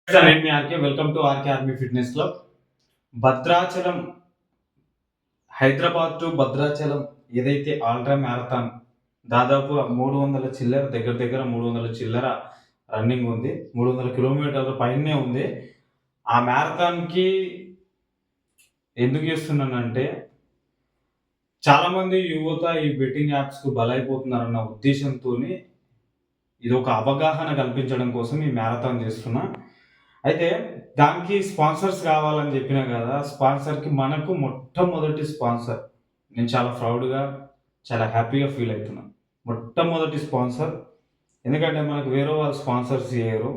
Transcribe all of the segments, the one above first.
నేను మీ RK. Welcome to RK army fitness club. Bhadrachalam, Hyderabad to Bhadrachalam ఏదైతే అల్ట్రా మ్యారథాన్ దాదాపు 300 చిల్లర, దగ్గర దగ్గర 300 చిల్లర రన్నింగ్ ఉంది. 300 కిలోమీటర్ల పైనే ఉంది. ఆ మ్యారథాన్‌కి ఎందుకు చేస్తున్నానంటే, చాలామంది యువత ఈ బెట్టింగ్ యాప్స్‌కు బలైపోతున్నారన్న ఉద్దేశంతోని ఇదొక అవగాహన కల్పించడం కోసం ఈ మ్యారథాన్ చేస్తున్నా. అయితే దానికి స్పాన్సర్స్ కావాలని చెప్పినా కదా! స్పాన్సర్‌కి మనకు మొట్టమొదటి స్పాన్సర్ నేను చాలా ప్రౌడ్‌గా, చాలా హ్యాపీగా ఫీల్ అయితున్నా. మొట్టమొదటి స్పాన్సర్. ఎందుకంటే మనకు వేరే వాళ్ళు స్పాన్సర్స్ చేయరు.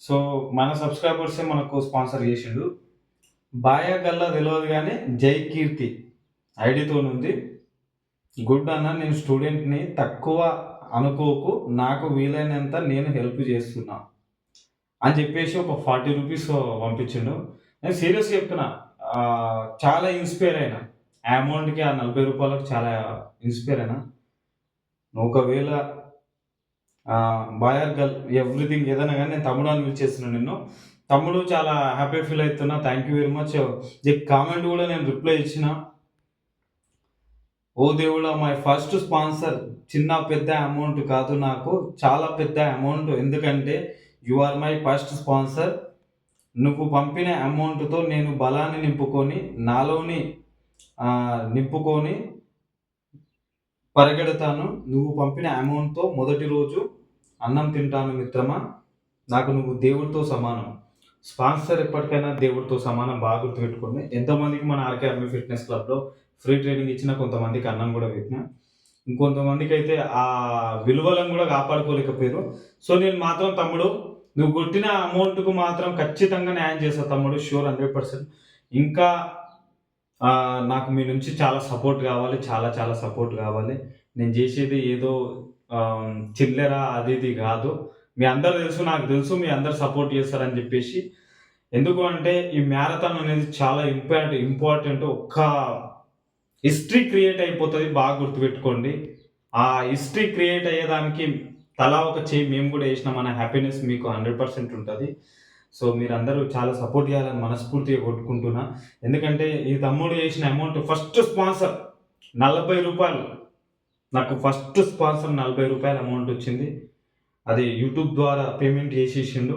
సో, మన సబ్‌స్క్రైబర్సే మనకు స్పాన్సర్ చేసిండు. బాయా గల్లా తెలవదు గానీ జై కీర్తి ఐడీతోనుంది. గుడ్ అన్న, నేను స్టూడెంట్‌ని, తక్కువ అనుకోకు, నాకు వీలైనంత నేను హెల్ప్ చేస్తున్నా అని చెప్పేసి ఒక ₹40 పంపించిండు. నేను సీరియస్‌గా చెప్తున్నా. చాలా ఇన్‌స్పైర్ అయినా. ఆ అమౌంట్‌కి, ఆ ₹40కి చాలా ఇన్‌స్పైర్ అయినా. ఒకవేళ బాయ్ ఆర్ గర్ల్ ఎవ్రీథింగ్ ఏదైనా గాని నేను తమ్ముడు అని పిలిచేస్తున్నా నిన్ను. తమ్ముడు, చాలా హ్యాపీ ఫీల్ అయితున్నా. Thank you very much. Comment కూడా నేను రిప్లై ఇచ్చిన. ఓ దేవుడా! My first sponsor. చిన్న పెద్ద అమౌంట్ కాదు నాకు. చాలా పెద్ద అమౌంట్. ఎందుకంటే you are my first sponsor. నువ్వు పంపిన అమౌంట్‌తో నేను బలాన్ని నింపుకొని, నాలోని నింపుకొని పరిగెడతాను. నువ్వు పంపిన అమౌంట్‌తో మొదటి రోజు అన్నం తింటాను మిత్రమా. నాకు నువ్వు దేవుడితో సమానం. స్పాన్సర్ ఎప్పటికైనా దేవుడితో సమానం. బాగా గుర్తుపెట్టుకోండి. ఎంతోమందికి మన ఆర్‌కే ఆర్మీ ఫిట్‌నెస్ క్లబ్‌లో ఫ్రీ ట్రైనింగ్ ఇచ్చిన, కొంతమందికి అన్నం గూడా పెట్టినా. ఇంకొంతమందికైతే ఆ విలువలను గూడా కాపాడుకోలేకపోయారు. సో, నేను మాత్రం తమ్ముడు, నువ్వు కొట్టిన అమౌంట్‌కు మాత్రం ఖచ్చితంగా న్యాయం చేస్తా తమ్ముడు. ష్యూర్ 100%. ఇంకా నాకు మీ నుంచి చాలా సపోర్ట్ గావాలి. చాలా చాలా సపోర్ట్ గావాలి. నేను జేసేది ఏదో చిల్లర అది ఇది గాదు. మీ అందరూ తెలుసు, నాకు తెలుసు. మీ అందరూ సపోర్ట్ చేస్తారని జెప్పేసి. ఎందుకు అంటే ఈ మ్యారథాన్ అనేది చాలా ఇంపార్టెంట్. ఒక్క హిస్టరీ క్రియేట్ అయిపోతది. బాగా గుర్తుపెట్టుకోండి. ఆ హిస్టరీ క్రియేట్ అయ్యేదానికి తలా ఒక చేయి మేము గూడా ఏసినాం అన్న హ్యాపీనెస్ మీకు 100% ఉంటది. సో, మీరందరూ చాలా సపోర్ట్ చేయాలని మనస్ఫూర్తిగా కోరుకుంటున్నా. ఎందుకంటే ఈ తమ్ముడు చేసిన అమౌంట్ ఫస్ట్ స్పాన్సర్ ₹40. నాకు ఫస్ట్ స్పాన్సర్ ₹40 అమౌంట్ వచ్చింది. అది యూట్యూబ్ ద్వారా పేమెంట్ చేసేసిండు.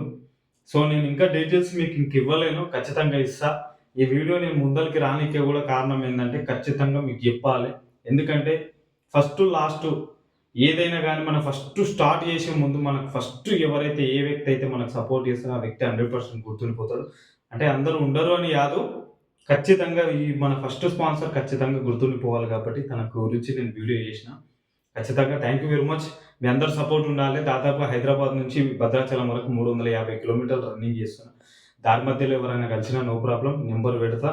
సో, నేను ఇంకా డీటెయిల్స్ మీకు ఇంక ఇవ్వలేను. ఖచ్చితంగా ఇస్తా. ఈ వీడియో నేను ముందలకి రానీకే కూడా కారణం ఏందంటే, ఖచ్చితంగా మీకు చెప్పాలి. ఎందుకంటే ఫస్టు, లాస్టు ఏదైనా గానీ మనం ఫస్ట్ స్టార్ట్ చేసే ముందు మనకు ఫస్ట్ ఎవరైతే, ఏ వ్యక్తి అయితే మనకు సపోర్ట్ చేస్తారో ఆ వ్యక్తి 100% గుర్తుండిపోతాడు. అంటే అందరూ ఉండరు అని గాదు. ఖచ్చితంగా ఈ మన ఫస్ట్ స్పాన్సర్ ఖచ్చితంగా గుర్తుండిపోవాలి కాబట్టి తన గురించి నేను వీడియో చేసిన. ఖచ్చితంగా థాంక్ యూ వెరీ మచ్. మీ అందరి సపోర్ట్ ఉండాలి. దాదాపు హైదరాబాద్ నుంచి భద్రాచలం వరకు 350 కిలోమీటర్లు రన్నింగ్ చేస్తున్నా. దారి మధ్యలో ఎవరైనా కలిసినా నో ప్రాబ్లమ్, నంబర్ పెడతా.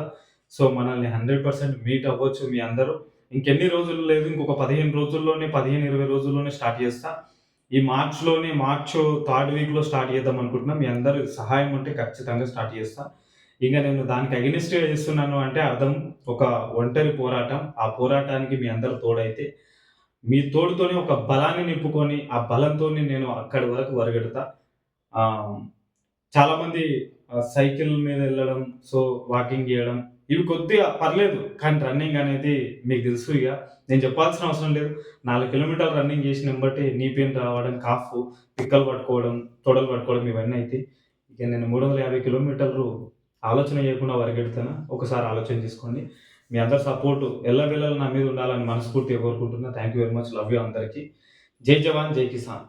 సో, మనల్ని 100% మీట్ అవ్వచ్చు మీ అందరూ. ఇంకెన్ని రోజులు లేదు. ఇంకొక 15 రోజుల్లోనే, 15, 20 రోజుల్లోనే స్టార్ట్ చేస్తా. ఈ మార్చ్ థర్డ్ వీక్‌లో స్టార్ట్ చేద్దాం అనుకుంటున్నా. మీ అందరి సహాయం ఉంటే ఖచ్చితంగా స్టార్ట్ చేస్తా. ఇంక నేను దానికి అగైనిస్ట్‌గా చేస్తున్నాను అంటే అర్థం ఒక ఒంటరి పోరాటం. ఆ పోరాటానికి మీ అందరూ తోడైతే, మీ తోడుతోనే ఒక బలాన్ని నింపుకొని, ఆ బలంతోని నేను అక్కడి వరకు పరిగెడతా. ఆహ్, చాలామంది సైకిల్ మీద ఎళ్ళడం, సో, వాకింగ్ జేయడం ఇవి కొద్దిగా పర్లేదు. కానీ రన్నింగ్ అనేది మీకు తెలుసు ఇగ. నేను చెప్పాల్సిన అవసరం లేదు. 4 కిలోమీటర్లు రన్నింగ్ చేసిన ఎంబటే నీ పెయిన్ రావడం, పిక్కలు పట్టుకోవడం, తొడలు పట్టుకోవడం ఇవన్నీ అయితాయి. ఇక నేను 350 కిలోమీటర్లు ఆలోచన చేయకుండా పరిగెడతాను. ఒకసారి ఆలోచన చేసుకోండి. మీ అందరి సపోర్ట్ ఎల్లవేళలా నా మీద ఉండాలని మనస్ఫూర్తిగా కోరుకుంటున్నా. Thank you very much. Love you అందరికి. జై జవాన్, జై కిసాన్.